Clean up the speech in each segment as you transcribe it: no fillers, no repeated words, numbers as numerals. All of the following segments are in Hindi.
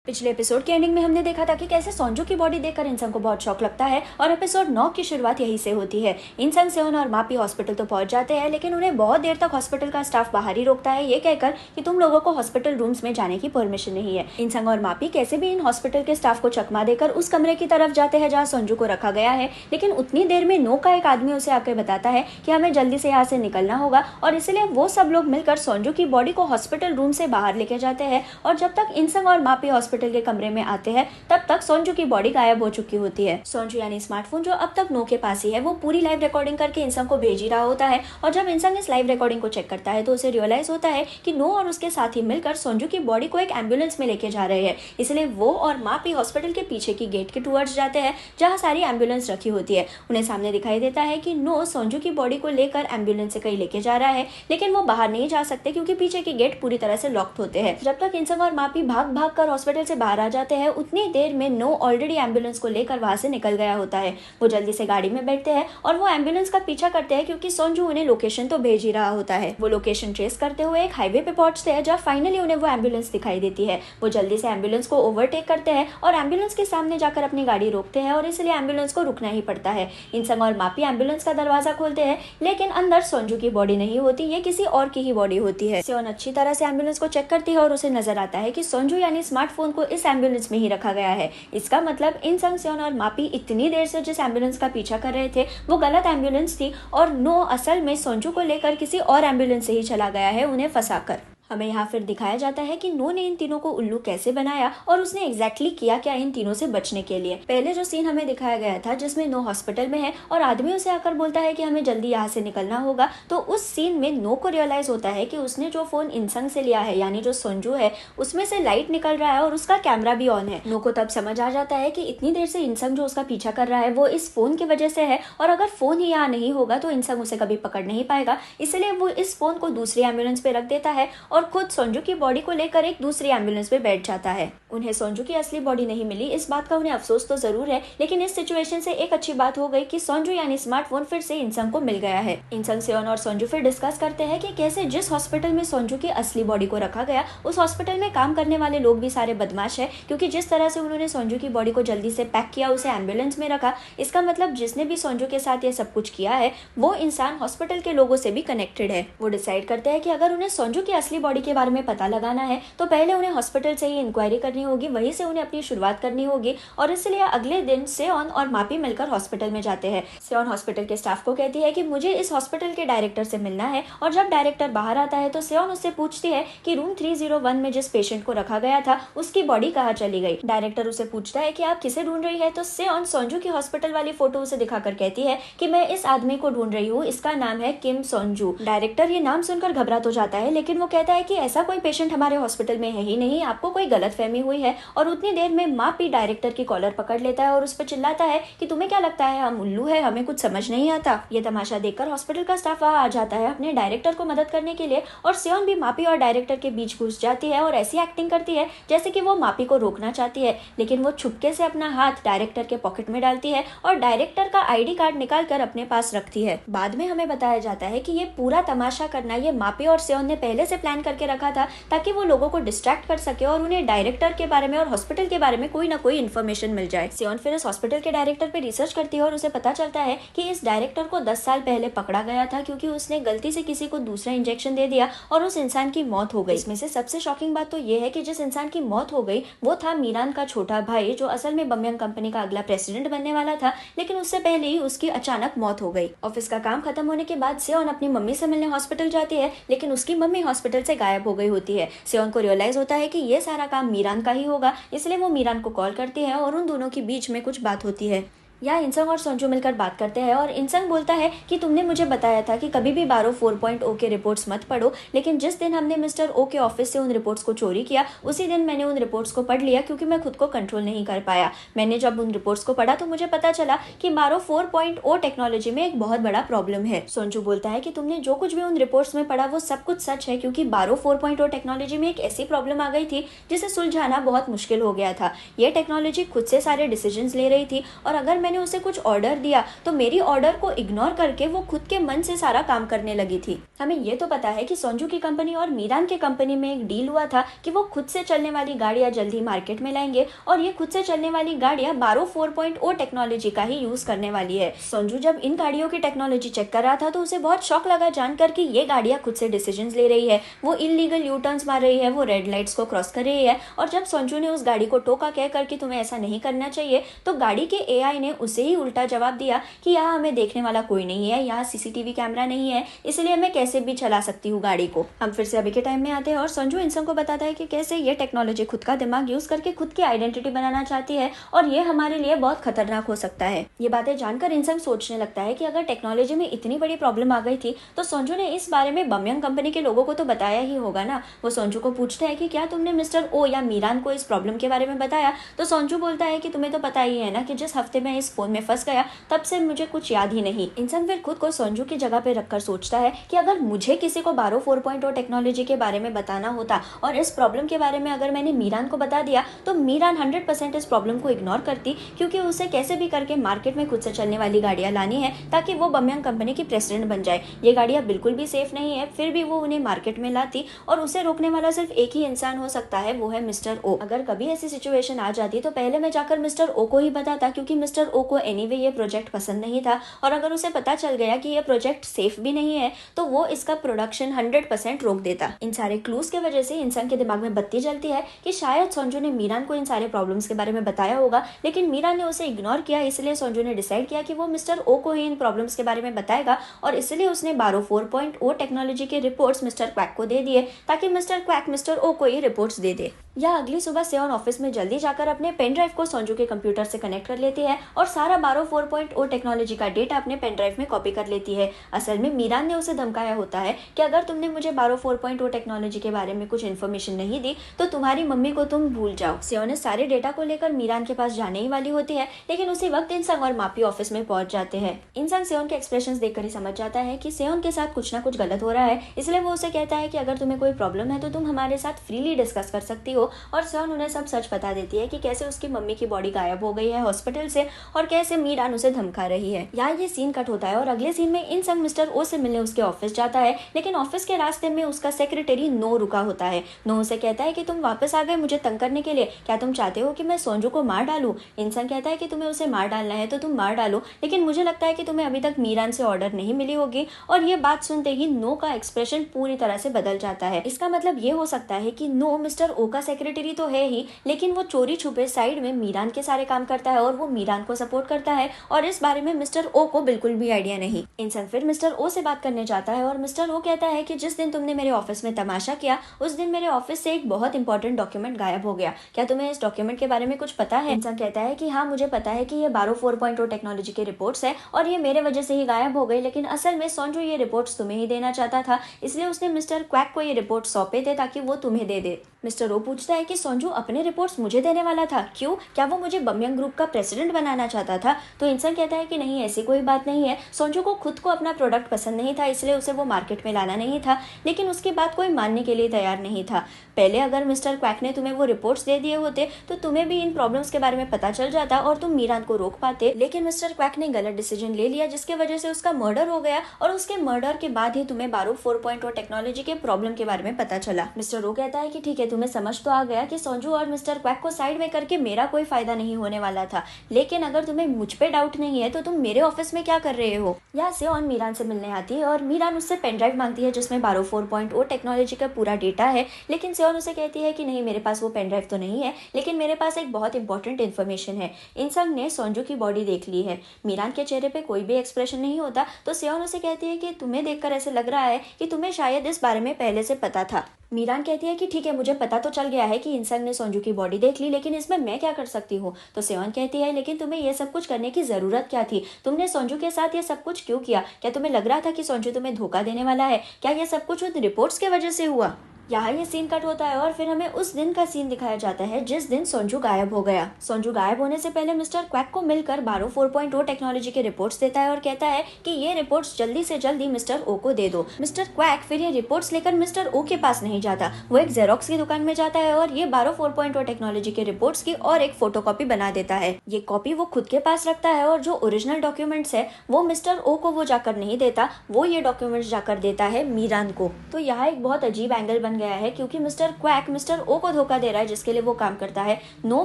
पिछले एपिसोड के एंडिंग में हमने देखा था कि कैसे सोंजू की बॉडी देखकर इंसान को बहुत शौक लगता है और एपिसोड 9 की शुरुआत यहीं से होती है। इंसान, सेओन और मापी हॉस्पिटल तो पहुंच जाते हैं, लेकिन उन्हें बहुत देर तक हॉस्पिटल का स्टाफ बाहर ही रोकता है, ये कहकर कि तुम लोगों को हॉस्पिटल रूम्स में जाने की परमिशन नहीं है। इंसान और मापी कैसे भी इन हॉस्पिटल के स्टाफ को चकमा देकर उस कमरे की तरफ जाते हैं जहाँ सोंजू को रखा गया है, लेकिन उतनी देर में नो का एक आदमी उसे आकर बताता है कि हमें जल्दी से यहाँ से निकलना होगा और इसलिए वो सब लोग मिलकर सोंजू की बॉडी को हॉस्पिटल रूम से बाहर लेके जाते हैं। और जब तक इंसान और मापी हॉस्पिटल के कमरे में आते हैं तब तक सोंजू की बॉडी गायब हो चुकी होती है। सोंजू यानी स्मार्टफोन जो अब तक नो के पास ही है, वो पूरी लाइव रिकॉर्डिंग करके इंसान को भेज ही रहा होता है। और जब इंसान इस लाइव रिकॉर्डिंग को चेक करता है तो उसे रियलाइज होता है कि नो और उसके साथी मिलकर सोंजू की बॉडी को एक एम्बुलेंस में लेके जा रहे हैं। इसलिए वो और मापी हॉस्पिटल के पीछे की गेट के टूवर्ड्स जाते हैं जहाँ सारी एम्बुलेंस रखी होती है। उन्हें सामने दिखाई देता है कि नो सोंजू की बॉडी को लेकर एम्बुलेंस से कहीं लेके जा रहा है, लेकिन वो बाहर नहीं जा सकते क्योंकि पीछे के गेट पूरी तरह से लॉक्ड होते हैं। जब तक इंसान और मापी भाग भाग कर हॉस्पिटल से बाहर आ जाते हैं, उतनी देर में नो ऑलरेडी एम्बुलेंस को लेकर वहां से निकल गया होता है। वो जल्दी से गाड़ी में बैठते हैं और वो एम्बुलेंस का पीछा करते हैं क्योंकि सोंजू उन्हें लोकेशन तो भेज ही रहा होता है। वो लोकेशन ट्रेस करते हुए एक हाईवे पे पहुंचते हैं जहाँ फाइनली उन्हें वो एम्बुलेंस दिखाई देती है। वो जल्दी से एम्बुलेंस को ओवरटेक करते हैं और एम्बुलेंस के सामने जाकर अपनी गाड़ी रोकते हैं और इसलिए एम्बुलेंस को रुकना ही पड़ता है। इंसान और मापी एम्बुलेंस का दरवाजा खोलते हैं, लेकिन अंदर सोंजू की बॉडी नहीं होती, ये किसी और की ही बॉडी होती है। सेओन अच्छी तरह से एम्बुलेंस को चेक करती है और उसे नजर आता है कि सोंजू यानी स्मार्टफोन को इस एम्बुलेंस में ही रखा गया है। इसका मतलब इंसान, सेओन और मापी इतनी देर से जिस एम्बुलेंस का पीछा कर रहे थे वो गलत एम्बुलेंस थी और नो असल में सोंजू को लेकर किसी और एम्बुलेंस से ही चला गया है उन्हें फंसाकर। हमें यहाँ फिर दिखाया जाता है कि नो ने इन तीनों को उल्लू कैसे बनाया और उसने एग्जैक्टली किया क्या इन तीनों से बचने के लिए। पहले जो सीन हमें दिखाया गया था जिसमें नो हॉस्पिटल में है और आदमी उसे आकर बोलता है कि हमें जल्दी यहाँ से निकलना होगा, तो उस सीन में नो को रियलाइज होता है कि उसने जो फोन इंसंग से लिया है यानी जो सोंजू है उसमें से लाइट निकल रहा है और उसका कैमरा भी ऑन है। नो को तब समझ आ जाता है कि इतनी देर से इंसंग जो उसका पीछा कर रहा है वो इस फोन की वजह से है और अगर फोन ही यहाँ नहीं होगा तो इंसंग उसे कभी पकड़ नहीं पाएगा। इसलिए वो इस फोन को दूसरी एम्बुलेंस पे रख देता है और खुद सोंजू की बॉडी को लेकर एक दूसरी एम्बुलेंस में बैठ जाता है। उन्हें सोंजू की असली बॉडी नहीं मिली, इस बात का उन्हें अफसोस तो जरूर है, लेकिन इस सिचुएशन से एक अच्छी बात हो गई कि सोंजू यानी स्मार्टफोन फिर से इंसान को मिल गया है। इंसान, सेओन और सोंजू फिर डिस्कस करते हैं कि कैसे जिस हॉस्पिटल में सोंजू की असली बॉडी को रखा गया उस हॉस्पिटल में काम करने वाले लोग भी सारे बदमाश है, क्योंकि जिस तरह से उन्होंने सोंजू की बॉडी को जल्दी से पैक किया, उसे एम्बुलेंस में रखा, इसका मतलब जिसने भी सोंजू के साथ ये सब कुछ किया है वो इंसान हॉस्पिटल के लोगों से भी कनेक्टेड है। वो डिसाइड करते हैं कि अगर उन्हें सोंजू की असली बॉडी के बारे में पता लगाना है तो पहले उन्हें हॉस्पिटल से ही इंक्वायरी करनी होगी, वहीं से उन्हें अपनी शुरुआत करनी होगी। और इसलिए अगले दिन सेओन और मापी मिलकर हॉस्पिटल में जाते हैं। सेओन हॉस्पिटल के स्टाफ को कहती है कि मुझे इस हॉस्पिटल के डायरेक्टर से मिलना है, और जब डायरेक्टर बाहर आता है तो सेओन उससे पूछती है कि रूम 301 में जिस पेशेंट को रखा गया था उसकी बॉडी कहाँ चली गई। डायरेक्टर उसे पूछता है कि आप किसे ढूंढ रही है, तो सेओन सोंजू की हॉस्पिटल वाली फोटो उसे दिखाकर कहती है कि मैं इस आदमी को ढूंढ रही हूँ, इसका नाम है किम सोंजू। डायरेक्टर ये नाम सुनकर घबरा तो जाता है, लेकिन वो कहता है कि ऐसा कोई पेशेंट हमारे हॉस्पिटल में है ही नहीं, आपको कोई गलतफहमी हुई है। और उतनी देर में मापी डायरेक्टर की कॉलर पकड़ लेता है और उस पर चिल्लाता है कि तुम्हें क्या लगता है हम उल्लू है, हमें कुछ समझ नहीं आता। ये तमाशा देखकर हॉस्पिटल का स्टाफ वहां आ जाता है अपने डायरेक्टर को मदद करने के लिए, और सेओन भी मापी और डायरेक्टर के बीच घुस जाती है और ऐसी एक्टिंग करती है जैसे कि वो मापी को रोकना चाहती है, लेकिन वो छुपके से अपना हाथ डायरेक्टर के पॉकेट में डालती है और डायरेक्टर का ID कार्ड निकाल कर अपने पास रखती है। बाद में हमें बताया जाता है कि ये पूरा तमाशा करना ये मापी और सेओन ने पहले से प्लान करके रखा था ताकि वो लोगों को डिस्ट्रैक्ट कर सके और उन्हें डायरेक्टर के बारे में और हॉस्पिटल के बारे में कोई ना कोई इन्फॉर्मेशन मिल जाए। सेओन फिर इस हॉस्पिटल के डायरेक्टर पे रिसर्च करती है और उसे पता चलता है कि इस डायरेक्टर को 10 साल पहले पकड़ा गया था क्योंकि उसने गलती से किसी को दूसरा इंजेक्शन दे दिया और उस इंसान की मौत हो गई। इसमें से सबसे शॉकिंग बात तो ये है कि जिस इंसान की मौत हो गई वो था मीरान का छोटा भाई, जो असल में बमयंग कंपनी का अगला प्रेसिडेंट बनने वाला था, लेकिन उससे पहले ही उसकी अचानक मौत हो गई। ऑफिस का काम खत्म होने के बाद सेओन अपनी मम्मी से मिलने हॉस्पिटल जाती है, लेकिन उसकी मम्मी हॉस्पिटल से गायब हो गई होती है। सेओन को रियलाइज होता है कि ये सारा काम मीरान का ही होगा, इसलिए वो मीरान को कॉल करती है और उन दोनों के बीच में कुछ बात होती है। यहाँ इंसंग और सोंजू मिलकर बात करते हैं और इंसंग बोलता है कि तुमने मुझे बताया था कि कभी भी बारो 4.0 के रिपोर्ट्स मत पढ़ो, लेकिन जिस दिन हमने मिस्टर ओ के ऑफिस से उन रिपोर्ट्स को चोरी किया उसी दिन मैंने उन रिपोर्ट्स को पढ़ लिया क्योंकि मैं खुद को कंट्रोल नहीं कर पाया। मैंने जब उन रिपोर्ट्स को पढ़ा तो मुझे पता चला कि बारो 4.0 टेक्नोलॉजी में एक बहुत बड़ा प्रॉब्लम है। सोंजू बोलता है कि तुमने जो कुछ भी उन रिपोर्ट्स में पढ़ा वो सब कुछ सच है, क्योंकि बारो 4.0 टेक्नोलॉजी में एक ऐसी प्रॉब्लम आ गई थी जिसे सुलझाना बहुत मुश्किल हो गया था। ये टेक्नोलॉजी खुद से सारे डिसीजंस ले रही थी और अगर मैंने उसे कुछ ऑर्डर दिया तो मेरी ऑर्डर को इग्नोर करके वो खुद के मन से सारा काम करने लगी थी। हमें ये तो पता है कि सोंजू की कंपनी और मीरान की कंपनी में एक डील हुआ था कि वो खुद से चलने वाली गाड़ियां जल्दी मार्केट में लाएंगे और ये खुद से चलने वाली गाड़ियां बारो 4.0 टेक्नोलॉजी का ही यूज करने वाली है। सोंजू जब इन गाड़ियों की टेक्नोलॉजी चेक कर रहा था तो उसे बहुत शौक लगा जानकर कि ये गाड़ियां खुद से डिसीजंस ले रही है, वो इलीगल यू टर्न्स मार रही है, वो रेड लाइट्स को क्रॉस कर रही है। और जब सोंजू ने उस गाड़ी को टोका कहकर कि तुम्हें ऐसा नहीं करना चाहिए, तो गाड़ी के एआई ने उसे ही उल्टा जवाब दिया कि यहाँ हमें देखने वाला कोई नहीं है, यहाँ सीसीटीवी कैमरा नहीं है, इसलिए मैं कैसे भी चला सकती हूँ गाड़ी को। हम फिर से अभी के टाइम में आते हैं और सोंजू इंसान को बताता है कि कैसे ये टेक्नोलॉजी खुद का दिमाग यूज करके खुद की आइडेंटिटी बनाना चाहती है और ये हमारे लिए बहुत खतरनाक हो सकता है। ये बातें जानकर इंसान सोचने लगता है कि अगर टेक्नोलॉजी में इतनी बड़ी प्रॉब्लम आ गई थी तो सोंजू ने इस बारे में बमयंग कंपनी के लोगों को तो बताया ही होगा ना। वो सोंजू को पूछता है कि क्या तुमने मिस्टर ओ या मीरान को इस प्रॉब्लम के बारे में बताया? तो सोंजू बोलता है कि तुम्हें तो पता ही है ना कि जिस हफ्ते मैं इस फोन में फंस गया तब से मुझे कुछ याद ही नहीं। इंसान फिर खुद को सोंजू की जगह पे रखकर सोचता है कि अगर मुझे किसी को बारो 4.0 टेक्नोलॉजी के बारे में बताना होता और इस प्रॉब्लम के बारे में अगर मैंने मीरान को बता दिया तो मीरान 100% इस प्रॉब्लम को इग्नोर करती, क्योंकि उसे कैसे भी करके मार्केट में खुद से चलने वाली गाड़ियां लानी है ताकि वो बमयंग कंपनी की प्रेसिडेंट बन जाए। ये गाड़ियां बिल्कुल भी सेफ नहीं है, फिर भी वो उन्हें मार्केट में लाती और उसे रोकने वाला सिर्फ एक ही इंसान हो सकता है, वो है मिस्टर ओ। अगर कभी ऐसी सिचुएशन आ जाती तो पहले मैं जाकर मिस्टर ओ को ही बताता, क्योंकि मिस्टर ओ को एनीवे ये प्रोजेक्ट पसंद नहीं था और अगर उसे पता चल गया कि ये प्रोजेक्ट सेफ भी नहीं है तो वो इसका प्रोडक्शन 100% रोक देता। इन सारे क्लूज की वजह से इंसान के दिमाग में बत्ती जलती है कि शायद सोंजू ने मीरान को इन सारे प्रॉब्लम्स के बारे में बताया होगा, लेकिन मीरान ने उसे इग्नोर किया। इसलिए सोंजू ने डिसाइड किया कि वो मिस्टर ओ को ही इन प्रॉब्लम्स के बारे में बताएगा और इसलिए उसने बारो 4.0 टेक्नोलॉजी के रिपोर्ट्स मिस्टर क्वैक को दे दिए ताकि मिस्टर क्वैक मिस्टर ओ को ये रिपोर्ट्स दे दे। या अगली सुबह सेओन ऑफिस में जल्दी जाकर अपने पेन ड्राइव को सोंजू के कंप्यूटर से कनेक्ट कर लेती है और सारा बारो 4.0 टेक्नोलॉजी का डेटा अपने पेन ड्राइव में कॉपी कर लेती है। असल में मीरान ने उसे धमकाया होता है कि अगर तुमने मुझे बारो 4.0 टेक्नोलॉजी के बारे में कुछ इन्फॉर्मेशन नहीं दी तो तुम्हारी मम्मी को तुम भूल जाओ। सेओन सारे डेटा को लेकर मीरान के पास जाने ही वाली होती है, लेकिन उसी वक्त इंसान और मापी ऑफिस में पहुंच जाते हैं। इंसान सेओन के एक्सप्रेशंस देखकर ही समझ जाता है कि सेओन के साथ कुछ ना कुछ गलत हो रहा है, इसलिए वो उसे कहता है कि अगर तुम्हें कोई प्रॉब्लम है तो तुम हमारे साथ फ्रीली डिस्कस कर सकती हो। और सेओन उन्हें सब सच बता देती है कि कैसे उसकी मम्मी की बॉडी गायब हो गई है हॉस्पिटल से और कैसे मीरान उसे धमका रही है। यहाँ ये सीन कट होता है और अगले सीन में इंसान मिस्टर ओ से मिलने उसके ऑफिस जाता है, लेकिन ऑफिस के रास्ते में उसका सेक्रेटरी नो रुका होता है। नो उसे कहता है कि तुम वापस आ गए मुझे तंग करने के लिए, क्या तुम चाहते हो कि मैं सोंजू को मार डालूं? इंसान कहता है कि तुम्हें उसे मार डालना है तो तुम मार डालो, लेकिन मुझे लगता है कि तुम्हें अभी तक मीरान से ऑर्डर नहीं मिली होगी। और ये बात सुनते ही नो का एक्सप्रेशन पूरी तरह से बदल जाता है। इसका मतलब ये हो सकता है कि नो मिस्टर ओ का सेक्रेटरी तो है ही, लेकिन वो चोरी छुपे साइड में मीरान के सारे काम करता है और वो मीरान को सपोर्ट करता है और इस बारे में मिस्टर ओ को बिल्कुल भी आइडिया नहीं। इंसान फिर मिस्टर ओ से बात करने जाता है और मिस्टर ओ कहता है कि जिस दिन तुमने मेरे ऑफिस में तमाशा किया उस दिन मेरे ऑफिस से एक बहुत इंपॉर्टेंट डॉक्यूमेंट गायब हो गया, क्या तुम्हें इस डॉक्यूमेंट के बारे में कुछ पता है? इंसान कहता है कि हाँ मुझे पता है कि ये बारो 4.0 टेक्नोलॉजी के रिपोर्ट्स है और ये मेरे वजह से ही गायब हो गई, लेकिन असल में सोंजू ये रिपोर्ट्स तुम्हें ही देना चाहता था, इसलिए उसने मिस्टर क्वैक को ये रिपोर्ट सौंपे थे ताकि वो तुम्हें दे दे। मिस्टर ओ पूछता है कि सोंजू अपने रिपोर्ट्स मुझे देने वाला था, क्यों? क्या वो मुझे बमयंग ग्रुप का प्रेसिडेंट बनाना चाहता था? तो इंसान कहता है कि नहीं ऐसी कोई बात नहीं है, सोंजू को खुद को अपना प्रोडक्ट पसंद नहीं था इसलिए उसे वो मार्केट में लाना नहीं था, लेकिन उसकी बात कोई मानने के लिए तैयार नहीं था। पहले अगर मिस्टर क्वैक ने तुम्हें वो रिपोर्ट्स दे दिए होते तो तुम्हें भी इन प्रॉब्लम्स के बारे में पता चल जाता और तुम मीरान को रोक पाते, लेकिन मिस्टर क्वैक ने गलत डिसीजन ले लिया जिसकी वजह से उसका मर्डर हो गया और उसके मर्डर के बाद ही तुम्हें बारो 4.0 टेक्नोलॉजी के प्रॉब्लम के बारे में पता चला। मिस्टर ओ कहता है कि ठीक है तुम्हें समझ तो आ गया कि सोंजू और मिस्टर क्वैक को साइड में करके मेरा कोई फायदा नहीं होने वाला था, लेकिन अगर तुम्हें मुझ पे डाउट नहीं है तो तुम मेरे ऑफिस में क्या कर रहे हो? यहाँ से ऑन मीरान से मिलने आती है और मीरान उससे पेन ड्राइव मांगती है जिसमें बारो 4.0 टेक्नोलॉजी का पूरा डेटा है, लेकिन सेओन उसे कहती है कि नहीं मेरे पास वो पेन ड्राइव तो नहीं है, लेकिन मेरे पास एक बहुत इंपॉर्टेंट इन्फॉर्मेशन है। इंसान ने सोंजू की बॉडी देख ली है। मीरान के चेहरे पे कोई भी एक्सप्रेशन नहीं होता तो सेओन उसे कहती है कि तुम्हें देखकर ऐसे लग रहा है कि तुम्हें शायद इस बारे में पहले से पता था। मीरान कहती है कि ठीक है मुझे पता तो चल गया है कि इंसान ने सोंजू की बॉडी देख ली, लेकिन इसमें मैं क्या कर सकती हूँ? तो सेओन कहती है लेकिन तुम्हें ये सब कुछ करने की जरूरत क्या थी? तुमने सोंजू के साथ ये सब कुछ क्यों किया? क्या तुम्हें लग रहा था कि सोंजू तुम्हें धोखा देने वाला है? क्या ये सब कुछ उन रिपोर्ट्स के वजह से हुआ? यहाँ ये सीन कट होता है और फिर हमें उस दिन का सीन दिखाया जाता है जिस दिन सोनजू गायब हो गया। सोनजू गायब होने से पहले मिस्टर क्वैक को मिलकर बारो 4.0 टेक्नोलॉजी के रिपोर्ट्स देता है और कहता है कि ये रिपोर्ट्स जल्दी से जल्दी मिस्टर ओ को दे दो। मिस्टर क्वैक फिर ये रिपोर्ट्स लेकर मिस्टर ओ के पास नहीं जाता, वो एक जेरोक्स की दुकान में जाता है और ये बारो 4.0 टेक्नोलॉजी के रिपोर्ट्स की और एक फोटोकॉपी बना देता है। ये कॉपी वो खुद के पास रखता है और जो ओरिजिनल डॉक्यूमेंट्स है वो मिस्टर ओ को वो जाकर नहीं देता, वो ये डॉक्यूमेंट्स जाकर देता है मीरान को। तो यहाँ एक बहुत अजीब एंगल बन गया है क्योंकि मिस्टर क्वैक मिस्टर ओ को धोखा दे रहा है जिसके लिए वो काम करता है, नो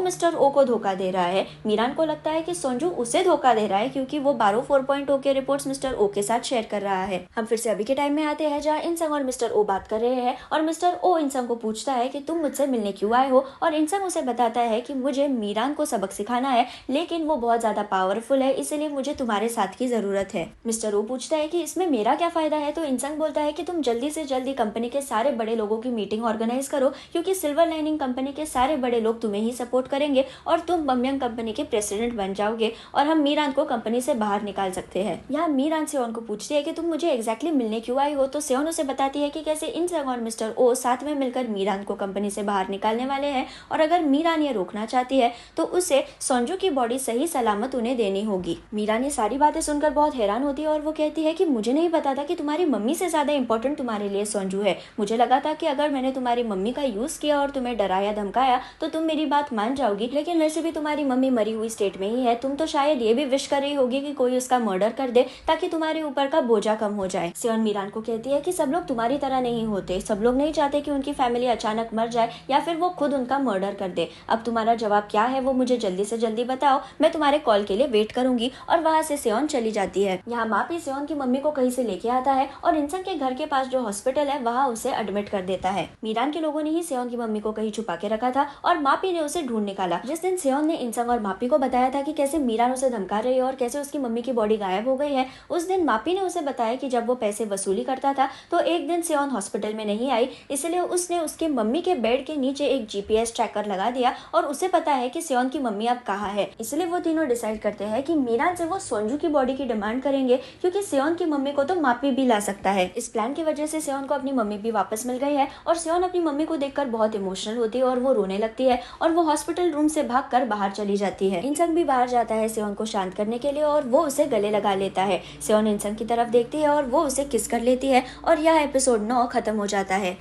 मिस्टर ओ को धोखा दे रहा है। मीरान को लगता है कि सोनजू उसे धोखा दे रहा है क्योंकि वो बारो 4.0 के रिपोर्ट्स मिस्टर ओ के साथ शेयर कर रहा है। हम फिर से अभी के टाइम में आते हैं जहाँ इंसंग और मिस्टर ओ बात कर रहे हैं और मिस्टर ओ इंसंग को पूछता है कि तुम मुझसे मिलने क्यों आए हो, और इंसंग उसे बताता है कि मुझे मीरान को सबक सिखाना है लेकिन वो बहुत ज्यादा पावरफुल है इसलिए मुझे तुम्हारे साथ की जरूरत है। मिस्टर ओ पूछता है कि इसमें मेरा क्या फायदा है, तो इंसंग बोलता है कि तुम जल्दी से जल्दी कंपनी के सारे बड़े लोगों की मीटिंग ऑर्गेनाइज करो क्योंकि सिल्वर लाइनिंग कंपनी के सारे बड़े लोग तुम्हें ही सपोर्ट करेंगे और तुम बमयंग कंपनी के प्रेसिडेंट बन जाओगे और हम मीरान को कंपनी से बाहर निकाल सकते हैं। यहाँ मीरान सेओन को पूछती है कि तुम मुझे एग्जैक्टली मिलने क्यों आई हो, तो सेओन उसे बताती है कि कैसे इंसंग और मिस्टर ओ साथ में मिलकर मीरान को कंपनी से बाहर निकालने वाले हैं और अगर मीरान ये रोकना चाहती है तो उसे सोनजू की बॉडी सही सलामत उन्हें देनी होगी। मीरान ये सारी बातें सुनकर बहुत हैरान होती है और वो कहती है कि मुझे नहीं पता था कि तुम्हारी मम्मी से ज्यादा इंपॉर्टेंट तुम्हारे लिए सोनजू है। मुझे लगा था कि अगर मैंने तुम्हारी मम्मी का यूज किया और तुम्हें डराया धमकाया तो तुम मेरी बात मान जाओगी, लेकिन वैसे भी तुम्हारी मम्मी मरी हुई स्टेट में ही है, तुम तो शायद ये भी विश कर रही होगी कि कोई उसका मर्डर कर दे ताकि तुम्हारे ऊपर का बोझा कम हो जाए। सेओन मीरान को कहती है कि सब लोग तुम्हारी तरह नहीं होते, सब लोग नहीं चाहते कि उनकी फैमिली अचानक मर जाए या फिर वो खुद उनका मर्डर कर दे। अब तुम्हारा जवाब क्या है वो मुझे जल्दी से जल्दी बताओ, मैं तुम्हारे कॉल के लिए वेट करूंगी। और वहाँ से सेओन चली जाती है। यहाँ मापी सेओन की मम्मी को कहीं से लेके आता है और इंसंग के घर के पास जो हॉस्पिटल है वहाँ उसे एडमिट कर देता है। मीरान के लोगों ने ही सेओन की मम्मी को कहीं छुपा के रखा था और मापी ने उसे ढूंढ निकाला। जिस दिन सेओन ने इंसंग और मापी को बताया था कि कैसे मीरान उसे धमका रही है और कैसे उसकी मम्मी की बॉडी गायब हो गई है, उस दिन मापी ने उसे बताया कि जब वो पैसे वसूली करता था तो एक दिन सेओन हॉस्पिटल में नहीं आई, इसलिए उसने उसकी मम्मी के बेड के नीचे एक जीपीएस ट्रैकर लगा दिया और उसे पता है कि सेओन की मम्मी अब कहाँ है। इसलिए वो तीनों डिसाइड करते हैं कि मीरान से वो सोनजू की बॉडी की डिमांड करेंगे क्योंकि सेओन की मम्मी को तो मापी भी ला सकता है। इस प्लान की वजह से सेओन को अपनी मम्मी भी वापस मिल गई है और सेओन अपनी मम्मी को देखकर बहुत इमोशनल होती है और वो रोने लगती है और वो हॉस्पिटल रूम से भागकर बाहर चली जाती है। इंसंग भी बाहर जाता है सेओन को शांत करने के लिए और वो उसे गले लगा लेता है। सेओन इंसंग की तरफ देखती है और वो उसे किस कर लेती है और यह एपिसोड 9 खत्म हो जाता है।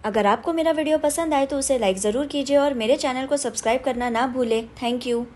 अगर आपको मेरा वीडियो पसंद आए तो उसे लाइक जरूर कीजिए और मेरे चैनल को सब्सक्राइब करना ना भूले। Thank you.